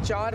4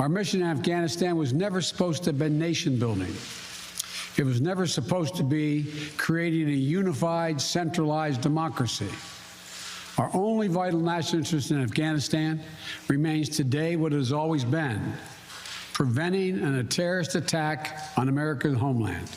Our mission in Afghanistan was never supposed to have been nation building. It was never supposed to be creating a unified, centralized democracy. Our only vital national interest in Afghanistan remains today what it has always been, preventing a terrorist attack on America's homeland.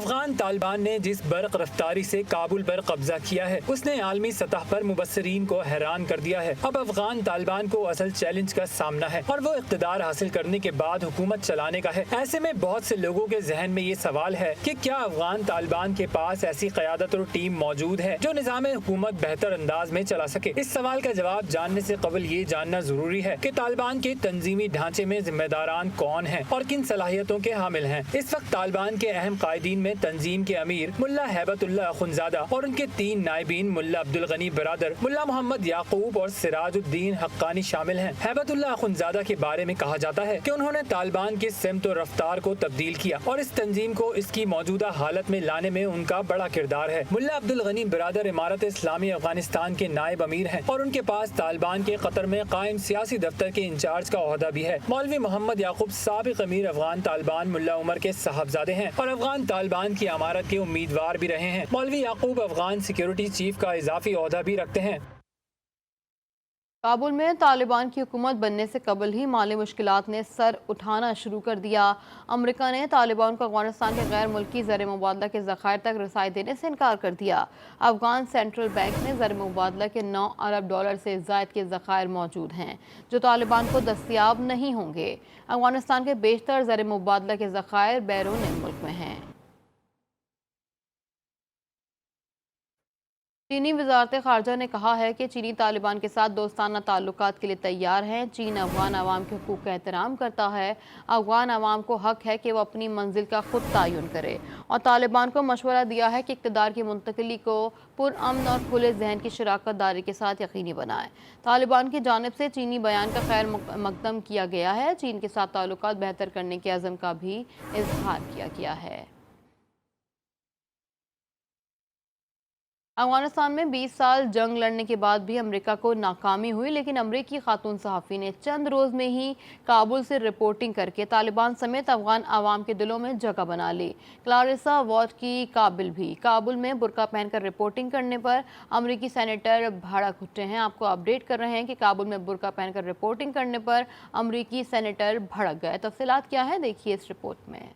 Afghan Taliban نے جس برق رفتاری سے کابل پر قبضہ کیا ہے اس نے عالمی سطح پر مبصرین کو حیران کر دیا ہے۔ اب افغان طالبان کو اصل چیلنج کا سامنا ہے اور وہ اقتدار حاصل کرنے کے بعد حکومت چلانے کا ہے۔ ایسے میں بہت سے لوگوں کے ذہن میں یہ سوال ہے کہ کیا افغان طالبان کے پاس ایسی قیادت اور ٹیم موجود ہے جو نظام حکومت بہتر انداز میں چلا سکے؟ اس سوال کا جواب جاننے سے قبل یہ جاننا ضروری ہے کہ طالبان کے تنظیمی ڈھانچے میں ذمہ داران کون ہیں اور کن صلاحیتوں کے حامل ہیں۔ اس وقت طالبان کے اہم قائدین میں تنظیم کے امیر ملا ہیبت اللہ اخندزادہ اور ان کے 3 نائبین ملا عبدالغنی برادر، ملا محمد یعقوب اور سراج الدین حقانی شامل ہیں۔ ہیبت اللہ اخندزادہ کے بارے میں کہا جاتا ہے کہ انہوں نے طالبان کی سمت و رفتار کو تبدیل کیا اور اس تنظیم کو اس کی موجودہ حالت میں لانے میں ان کا بڑا کردار ہے۔ ملا عبدالغنی برادر امارت اسلامی افغانستان کے نائب امیر ہیں اور ان کے پاس طالبان کے قطر میں قائم سیاسی دفتر کے انچارج کا عہدہ بھی ہے۔ مولوی محمد یعقوب سابق امیر افغان طالبان ملا عمر کے صاحبزادے ہیں اور افغان طالبان کی امارت کے امیدوار بھی رہے ہیں۔ مولوی یعقوب افغان سیکیورٹی چیف کا اضافی عہدہ بھی رکھتے ہیں۔ کابل میں طالبان کی حکومت بننے سے قبل ہی مالی مشکلات نے سر اٹھانا شروع کر دیا۔ امریکہ نے طالبان کو افغانستان کے غیر ملکی زر مبادلہ کے ذخائر تک رسائی دینے سے انکار کر دیا۔ افغان سینٹرل بینک نے زر مبادلہ کے 9 ارب ڈالر سے زائد کے ذخائر موجود ہیں جو طالبان کو دستیاب نہیں ہوں گے۔ افغانستان کے بیشتر زر مبادلہ کے ذخائر بیرون ملک میں ہیں۔ چینی وزارت خارجہ نے کہا ہے کہ چینی طالبان کے ساتھ دوستانہ تعلقات کے لیے تیار ہیں۔ چین افغان عوام کے حقوق کا احترام کرتا ہے۔ افغان عوام کو حق ہے کہ وہ اپنی منزل کا خود تعین کرے اور طالبان کو مشورہ دیا ہے کہ اقتدار کی منتقلی کو پرامن اور کھلے ذہن کی شراکت داری کے ساتھ یقینی بنائے۔ طالبان کی جانب سے چینی بیان کا خیر مقدم کیا گیا ہے۔ چین کے ساتھ تعلقات بہتر کرنے کے عزم کا بھی اظہار کیا گیا ہے۔ افغانستان میں 20 سال جنگ لڑنے کے بعد بھی امریکہ کو ناکامی ہوئی، لیکن امریکی خاتون صحافی نے چند روز میں ہی کابل سے رپورٹنگ کر کے طالبان سمیت افغان عوام کے دلوں میں جگہ بنا لی۔ کلاریسا وارڈ کی قابل بھی کابل میں برقع پہن کر رپورٹنگ کرنے پر امریکی سینیٹر بھڑک اٹھے ہیں۔ آپ کو اپڈیٹ کر رہے ہیں کہ کابل میں برقع پہن کر رپورٹنگ کرنے پر امریکی سینیٹر بھڑک گئے۔ تفصیلات کیا ہیں دیکھیے اس رپورٹ میں۔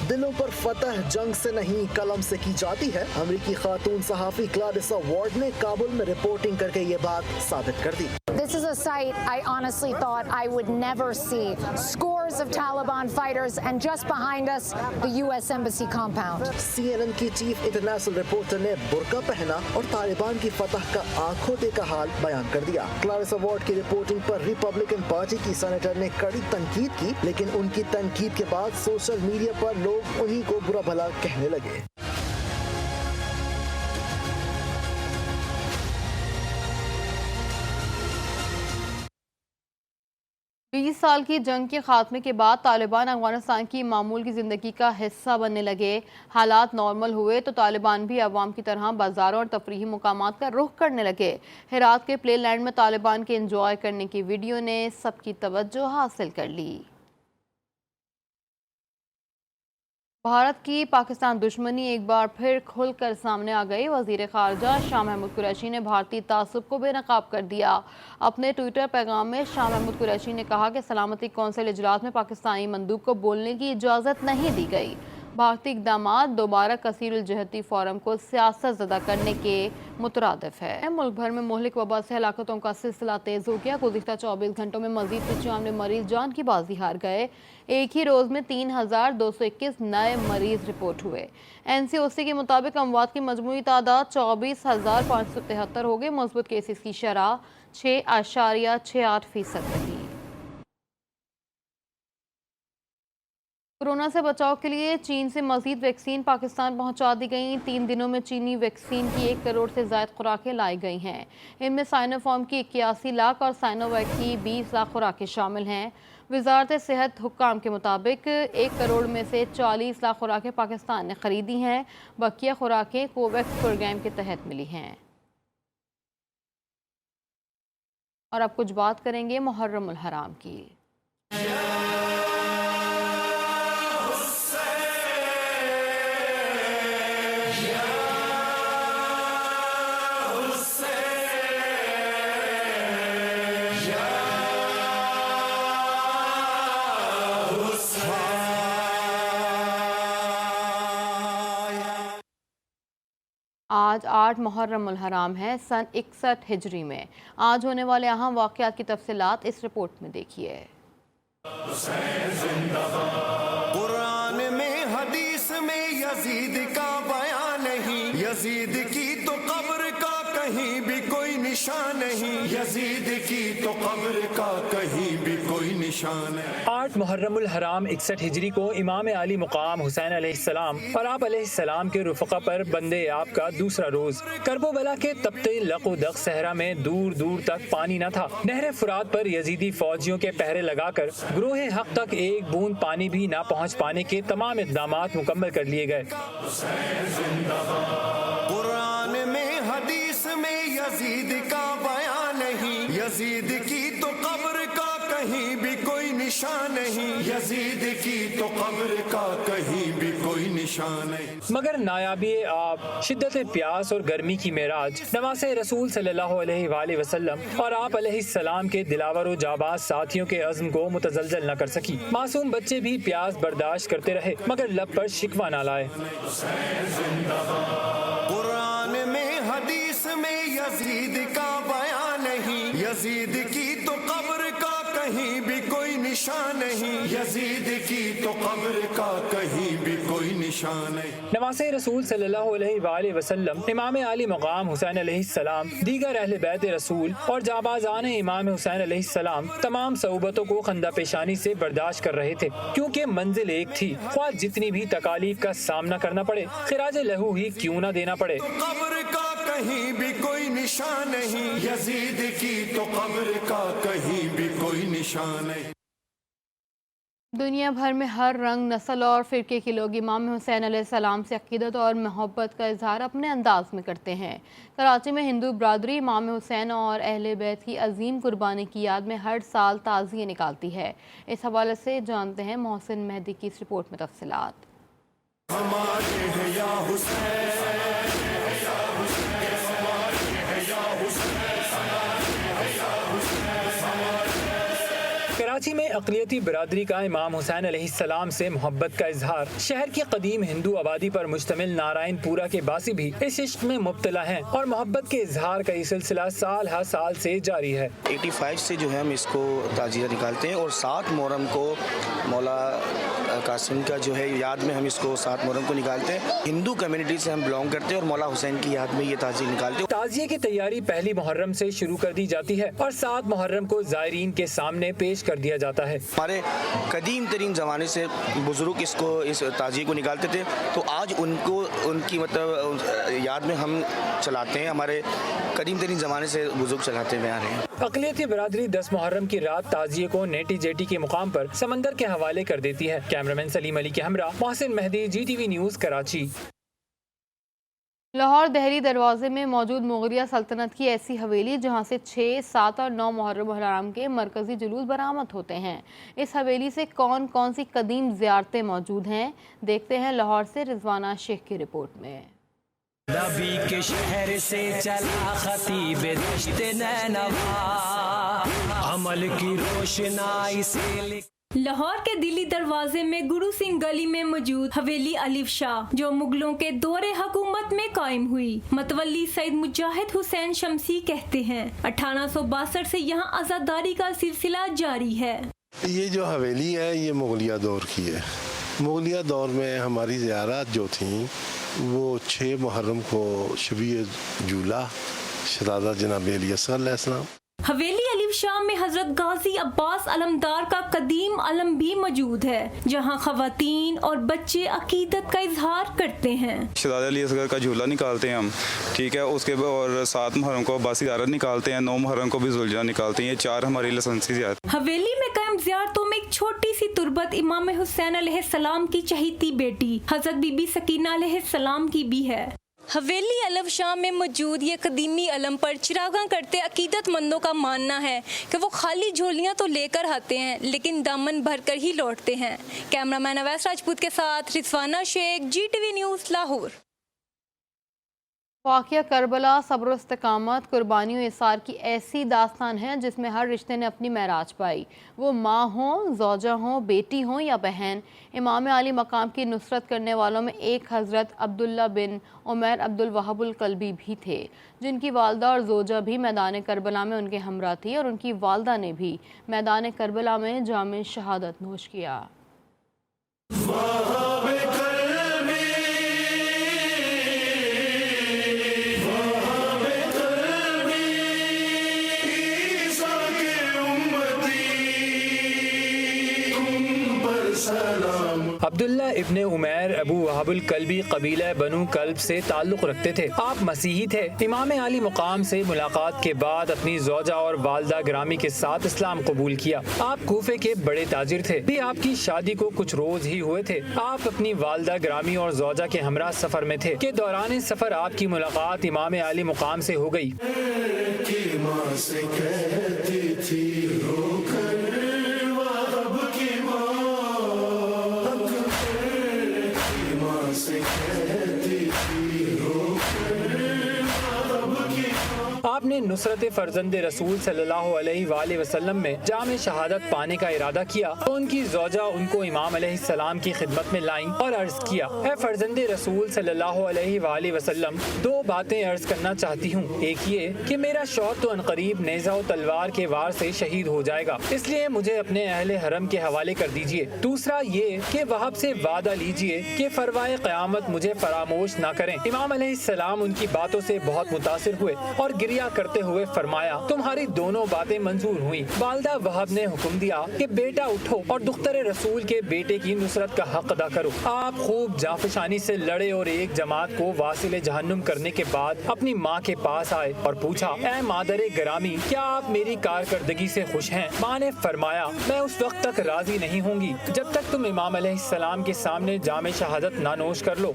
دلوں پر فتح جنگ سے نہیں قلم سے کی جاتی ہے۔ امریکی خاتون صحافی کلاریسا وارڈ نے کابل میں رپورٹنگ کر کے یہ بات ثابت کر دی۔ This is a sight I honestly thought I would never see. Scores of Taliban fighters and just behind us the US Embassy compound. CNN کی چیف انٹرنیشنل رپورٹر نے برقع پہنا اور طالبان کی فتح کا آنکھوں دیکھا حال بیان کر دیا۔ کلاریسا وارڈ کی رپورٹنگ پر ریپبلکن پارٹی کی سینیٹر نے کڑی تنقید کی، لیکن ان کی تنقید کے بعد سوشل میڈیا پر لوگ انہی کو برا بھلا کہنے لگے۔ 20 سال کی جنگ کے خاتمے کے بعد طالبان افغانستان کی معمول کی زندگی کا حصہ بننے لگے۔ حالات نارمل ہوئے تو طالبان بھی عوام کی طرح بازاروں اور تفریحی مقامات کا رخ کرنے لگے۔ ہرات کے پلے لینڈ میں طالبان کے انجوائے کرنے کی ویڈیو نے سب کی توجہ حاصل کر لی۔ بھارت کی پاکستان دشمنی ایک بار پھر کھل کر سامنے آ گئی۔ وزیر خارجہ شاہ محمود قریشی نے بھارتی تعصب کو بے نقاب کر دیا۔ اپنے ٹویٹر پیغام میں شاہ محمود قریشی نے کہا کہ سلامتی کونسل اجلاس میں پاکستانی مندوب کو بولنے کی اجازت نہیں دی گئی۔ بھارتی اقدامات دوبارہ کثیر الجہتی فورم کو سیاست زدہ کرنے کے مترادف ہے۔ ملک بھر میں مہلک وبا سے ہلاکتوں کا سلسلہ تیز ہو گیا۔ گزشتہ 24 گھنٹوں میں مزید 95 مریض جان کی بازی ہار گئے۔ ایک ہی روز میں 3221 نئے مریض رپورٹ ہوئے۔ NCOC کے مطابق اموات کی مجموعی تعداد 24,573 ہو گئی۔ مثبت کیسز کی شرح 6.68% رہی۔ کورونا سے بچاؤ کے لیے چین سے مزید ویکسین پاکستان پہنچا دی گئیں۔ 3 دنوں میں چینی ویکسین کی 1 کروڑ سے زائد خوراکیں لائی گئی ہیں۔ ان میں سائنو فارم کی 81 لاکھ اور سائنو ویک کی 20 لاکھ خوراکیں شامل ہیں۔ وزارت صحت حکام کے مطابق 1 کروڑ میں سے 40 لاکھ خوراکیں پاکستان نے خریدی ہیں۔ بقیہ خوراکیں کوویکس پروگرام کے تحت ملی ہیں۔ اور اب کچھ بات کریں گے محرم الحرام کی۔ آج 8 محرم الحرام ہے سن 61 ہجری میں۔ آج ہونے والے اہم واقعات کی تفصیلات اس رپورٹ میں دیکھیے۔ قرآن میں حدیث میں یزید کا بیان نہیں، یزید کی تو قبر کا کہیں بھی کوئی نشان نہیں، یزید کی تو قبر کا کہیں بھی کوئی نشان نہیں۔ 8 محرم الحرام 61 ہجری کو امام علی مقام حسین علیہ السلام اور آپ علیہ السلام کے رفقا پر بندے آپ کا دوسرا روز۔ کرب و بلا کے تپتے لق و دق صحرا میں دور دور تک پانی نہ تھا۔ نہر فرات پر یزیدی فوجیوں کے پہرے لگا کر گروہ حق تک ایک بوند پانی بھی نہ پہنچ پانے کے تمام اقدامات مکمل کر لیے گئے۔ قرآن میں حدیث میں یزید کا بیان نہیں، یزید کی تو قبر کا کہیں بھی کوئی نشان نہیں، یزید کی تو قبر کا کہیں بھی کوئی نشان نہیں۔ مگر نایابی آپ، شدت پیاس اور گرمی کی معراج نواز رسول صلی اللہ علیہ وآلہ وسلم اور آپ علیہ السلام کے دلاور و جاباز ساتھیوں کے عزم کو متزلزل نہ کر سکی۔ معصوم بچے بھی پیاس برداشت کرتے رہے مگر لب پر شکوہ نہ لائے۔ قرآن میں حدیث میں یزید کا بیان نہیں، یزید کی تو قبر کا کہیں بھی کوئی نشان نہیں، یزید کی تو قبر کا کہیں بھی کوئی نشان نہیں۔ نواز رسول صلی اللہ علیہ وآلہ وسلم، امام علی مقام حسین علیہ السلام، دیگر اہل بیت رسول اور جابازان امام حسین علیہ السلام تمام صعوبتوں کو خندہ پیشانی سے برداشت کر رہے تھے، کیونکہ منزل ایک تھی، خواہ جتنی بھی تکالیف کا سامنا کرنا پڑے، خراج لہو ہی کیوں نہ دینا پڑے۔ قبر کا کہیں بھی کوئی نشان نہیں، یزید کی تو قبر کا کہیں بھی کوئی نشان نہیں۔ دنیا بھر میں ہر رنگ، نسل اور فرقے کے لوگ امام حسین علیہ السلام سے عقیدت اور محبت کا اظہار اپنے انداز میں کرتے ہیں۔ کراچی میں ہندو برادری امام حسین اور اہل بیت کی عظیم قربانی کی یاد میں ہر سال تعزیے نکالتی ہے۔ اس حوالے سے جانتے ہیں محسن مہدی کی اس رپورٹ میں تفصیلات۔ ہمارے ہیں یا حسین، کراچی میں اقلیتی برادری کا امام حسین علیہ السلام سے محبت کا اظہار۔ شہر کی قدیم ہندو آبادی پر مشتمل نارائن پورہ کے باسی بھی اس عشق میں مبتلا ہیں اور محبت کے اظہار کا یہ سلسلہ سال ہر سال سے جاری ہے۔ 85 سے جو ہے ہم اس کو تعزیہ نکالتے ہیں اور 7 محرم کو مولا قاسم کا جو ہے یاد میں ہم اس کو 7 محرم کو نکالتے ہیں۔ ہندو کمیونٹی سے ہم بلانگ کرتے ہیں اور مولا حسین کی یاد میں یہ تعزیہ نکالتے ہیں۔ تعزیے کی تیاری پہلی محرم سے شروع کر دی جاتی ہے اور 7 محرم کو زائرین کے سامنے پیش کر دیا جاتا ہے۔ ہمارے قدیم ترین زمانے سے بزرگ اس تعزیے کو نکالتے تھے، تو آج ان کی مطلب یاد میں ہم چلاتے ہیں، ہمارے قدیم ترین زمانے سے بزرگ چلاتے ہوئے آ رہے ہیں۔ اقلیتی برادری 10 محرم کی رات تعزیے کو نیٹی جیٹی کے مقام پر سمندر کے حوالے کر دیتی ہے۔ کیمرامین سلیم علی کے ہمراہ محسن مہدی، GTV نیوز، کراچی۔ لاہور دہلی دروازے میں موجود مغلیہ سلطنت کی ایسی حویلی جہاں سے 6، 7 اور 9 محرم الحرام کے مرکزی جلوس برآمد ہوتے ہیں۔ اس حویلی سے کون کون سی قدیم زیارتیں موجود ہیں، دیکھتے ہیں لاہور سے رضوانہ شیخ کی رپورٹ میں۔ نبی کے شہر سے چلا خطیب دشت نینوا، عمل کی روشنائی سے لاہور کے دلی دروازے میں گرو سنگھ گلی میں موجود حویلی الف شاہ، جو مغلوں کے دور حکومت میں قائم ہوئی، متولی سید مجاہد حسین شمسی کہتے ہیں 1862 سے یہاں عزاداری کا سلسلہ جاری ہے۔ یہ جو حویلی ہے یہ مغلیہ دور کی ہے۔ مغلیہ دور میں ہماری زیارات جو تھیں وہ 6 محرم کو شبیہ جولا شہزادہ جناب علی اصغر علیہ السلام۔ حویلی الف شاہ میں حضرت غازی عباس علمدار کا قدیم علم بھی موجود ہے، جہاں خواتین اور بچے عقیدت کا اظہار کرتے ہیں۔ شہزادہ علی اصغر کا جھولا نکالتے ہیں ہم، ٹھیک ہے، اس کے اور 7 محرم کو عباسی زیارت نکالتے ہیں، 9 محرم کو بھی ذوالجناح نکالتے ہیں۔ یہ 4 ہماری لائسنسی زیارت۔ حویلی میں قائم زیارتوں میں ایک چھوٹی سی تربت امام حسین علیہ السلام کی چہیتی بیٹی حضرت بی بی سکینہ علیہ السلام کی بھی ہے۔ حویلی الف شاہ میں موجود یہ قدیمی علم پر چراغاں کرتے عقیدت مندوں کا ماننا ہے کہ وہ خالی جھولیاں تو لے کر آتے ہیں لیکن دامن بھر کر ہی لوٹتے ہیں۔ کیمرامین اویس راجپوت کے ساتھ رضوانہ شیخ، GTV نیوز، لاہور۔ واقعہ کربلا صبر و استقامت، قربانی و اثار کی ایسی داستان ہے جس میں ہر رشتے نے اپنی معراج پائی، وہ ماں ہوں، زوجہ ہوں، بیٹی ہوں یا بہن۔ امام علی مقام کی نصرت کرنے والوں میں ایک حضرت عبداللہ بن عمیر عبد الوہاب القلبی بھی تھے، جن کی والدہ اور زوجہ بھی میدان کربلا میں ان کے ہمراہ تھی، اور ان کی والدہ نے بھی میدان کربلا میں جام شہادت نوش کیا۔ عبداللہ ابن عمیر ابو وہاب القلبی قبیلہ بنو کلب سے تعلق رکھتے تھے۔ آپ مسیحی تھے۔ امام علی مقام سے ملاقات کے بعد اپنی زوجہ اور والدہ گرامی کے ساتھ اسلام قبول کیا۔ آپ کوفے کے بڑے تاجر تھے۔ بھی آپ کی شادی کو کچھ روز ہی ہوئے تھے۔ آپ اپنی والدہ گرامی اور زوجہ کے ہمراہ سفر میں تھے کہ دوران سفر آپ کی ملاقات امام علی مقام سے ہو گئی۔ آپ نے نصرت فرزند رسول صلی اللہ علیہ وآلہ وسلم میں جام شہادت پانے کا ارادہ کیا تو ان کی زوجہ ان کو امام علیہ السلام کی خدمت میں لائیں اور عرض کیا، اے فرزند رسول صلی اللہ علیہ وآلہ وسلم، دو باتیں عرض کرنا چاہتی ہوں۔ ایک یہ کہ میرا شوہر تو عنقریب نیزہ و تلوار کے وار سے شہید ہو جائے گا، اس لیے مجھے اپنے اہل حرم کے حوالے کر دیجئے۔ دوسرا یہ کہ وہب سے وعدہ لیجئے کہ فروائے قیامت مجھے فراموش نہ کریں۔ امام علیہ السلام ان کی باتوں سے بہت متاثر ہوئے اور گریہ کرتے ہوئے فرمایا، تمہاری دونوں باتیں منظور ہوئیں۔ والدہ وہب نے حکم دیا کہ بیٹا اٹھو اور دختر رسول کے بیٹے کی نصرت کا حق ادا کرو۔ آپ خوب جانفشانی سے لڑے اور ایک جماعت کو واصل جہنم کرنے کے بعد اپنی ماں کے پاس آئے اور پوچھا، اے مادر گرامی، کیا آپ میری کارکردگی سے خوش ہیں؟ ماں نے فرمایا، میں اس وقت تک راضی نہیں ہوں گی جب تک تم امام علیہ السلام کے سامنے جام شہادت نہ نوش کر لو۔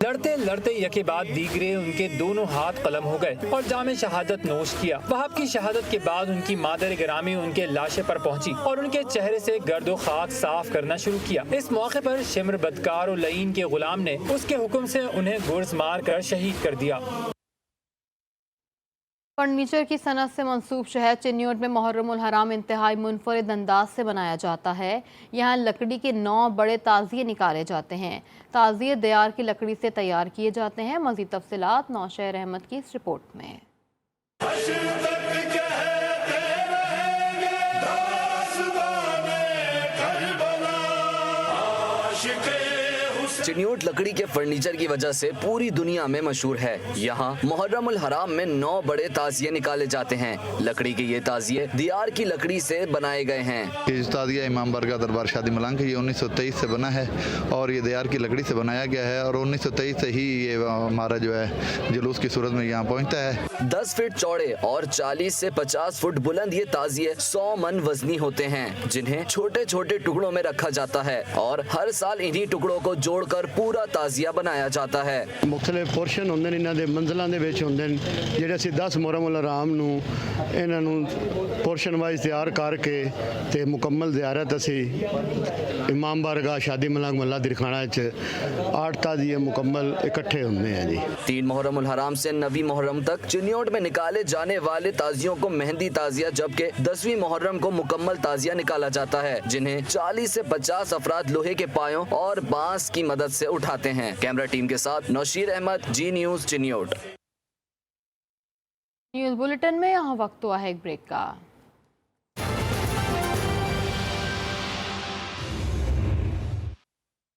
لڑتے لڑتے یکے بعد دیگرے ان کے دونوں ہاتھ قلم ہو گئے اور جام شہادت نوش کیا۔ وہاب کی شہادت کے بعد ان کی مادر گرامی ان کے لاشے پر پہنچی اور ان کے چہرے سے گرد و خاک صاف کرنا شروع کیا۔ اس موقع پر شمر بدکار و لعین کے غلام نے اس کے حکم سے انہیں گرز مار کر شہید کر دیا۔ فرنیچر کی صنعت سے منسوب شہر چنیوٹ میں محرم الحرام انتہائی منفرد انداز سے بنایا جاتا ہے۔ یہاں لکڑی کے 9 بڑے تازیے نکالے جاتے ہیں۔ تازیے دیار کی لکڑی سے تیار کیے جاتے ہیں۔ مزید تفصیلات نوشہر احمد کی اس رپورٹ میں۔ چنیوٹ لکڑی کے فرنیچر کی وجہ سے پوری دنیا میں مشہور ہے۔ یہاں محرم الحرام میں 9 بڑے تازیے نکالے جاتے ہیں۔ لکڑی کے یہ تازیے دیار کی لکڑی سے بنائے گئے ہیں۔ یہ تازیہ امام بارگاہ دربار شادی ملنگ یہ 1923 سے بنا ہے اور یہ دیار کی لکڑی سے بنایا گیا ہے اور 1923 سے ہی یہ ہمارا جو ہے جلوس کی صورت میں یہاں پہنچتا ہے۔ 10 فٹ چوڑے اور 40 سے 50 فٹ بلند یہ تازیے 100 من وزنی ہوتے ہیں، جنہیں چھوٹے چھوٹے ٹکڑوں میں رکھا جاتا ہے اور ہر سال انہی ٹکڑوں کو جوڑ کر پورا تازیہ بنایا جاتا ہے۔ مختلف پورشن ہوندے نے انہاں دے منزلاں دے وچ ہوندے نے جڑے اسی 10 محرم الحرام نو انہاں نو پورشن وائز تیار کر کے تے مکمل زیارت اسی امام بارگاہ شادی ملنگ محلہ درخانہ وچ 8 تازیے مکمل اکٹھے ہوندے ہیں جی۔ 3 محرم الحرام سے 9 محرم تک چنیوٹ میں نکالے جانے والے تازیوں کو مہندی تازیہ جبکہ 10ویں محرم کو مکمل تازیہ نکالا جاتا ہے، جنہیں 40 سے 50 افراد لوہے کے پایوں اور بانس کی مدد سے اٹھاتے ہیں۔ کیمرہ ٹیم کے ساتھ نوشیر احمد، جی نیوز چنیوٹ۔ نیوز بلیٹن میں یہاں وقت ہوا ہے ایک بریک کا۔